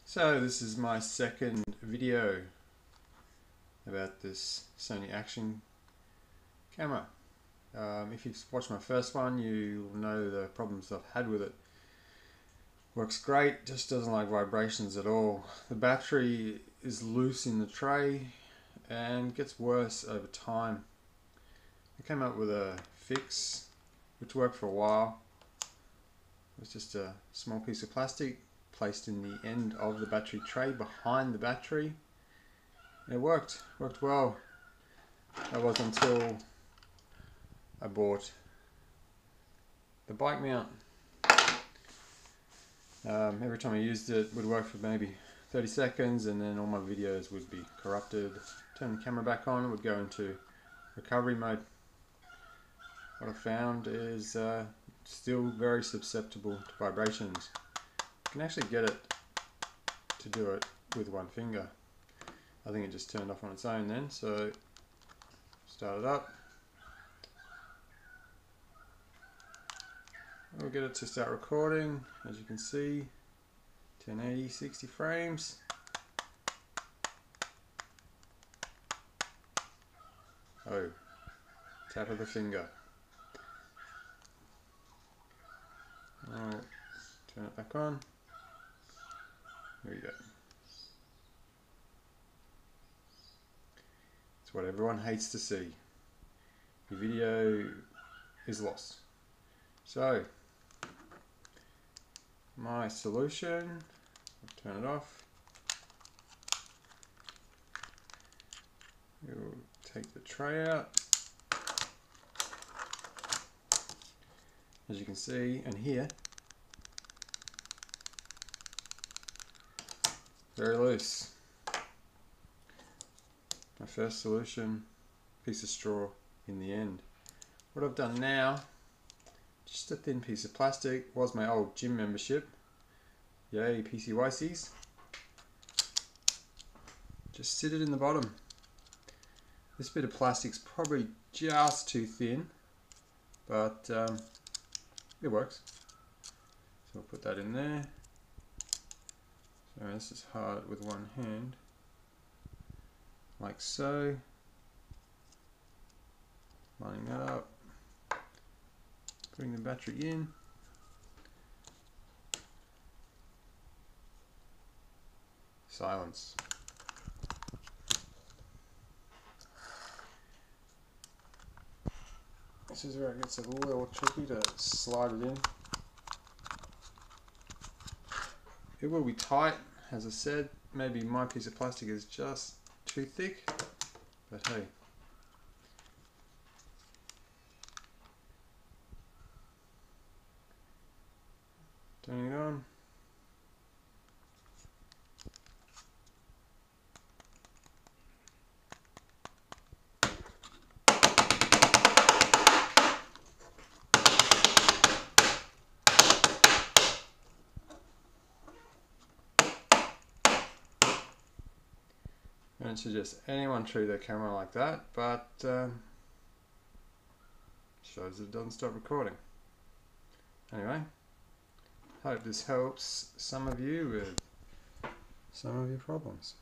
So this is my second video about this Sony Action camera. If you've watched my first one, you'll know the problems I've had with it. Works great, just doesn't like vibrations at all. The battery is loose in the tray and gets worse over time. I came up with a fix which worked for a while. It was just a small piece of plastic placed in the end of the battery tray behind the battery. It worked well. That was until I bought the bike mount. Every time I used it, it would work for maybe 30 seconds and then all my videos would be corrupted. Turn the camera back on, it would go into recovery mode. What I found is still very susceptible to vibrations. You can actually get it to do it with one finger. I think it just turned off on its own then, so start it up. We'll get it to start recording. As you can see, 1080, 60 frames. Oh, tap of the finger. I'll turn it back on. Here we go. It's what everyone hates to see. Your video is lost. So, my solution, I'll turn it off. We'll take the tray out. As you can see, and here, very loose. My first solution, piece of straw in the end. What I've done now, just a thin piece of plastic, was my old gym membership. Yay, PCYCs. Just sit it in the bottom. This bit of plastic's probably just too thin, but it works. So I'll put that in there. So this is hard with one hand, like so. Lining that up, putting the battery in. Silence. This is where it gets a little tricky to slide it in. It will be tight, as I said. Maybe my piece of plastic is just too thick, but hey. Turning it on. I don't suggest anyone treat their camera like that, but shows it doesn't stop recording. Anyway, hope this helps some of you with some of your problems.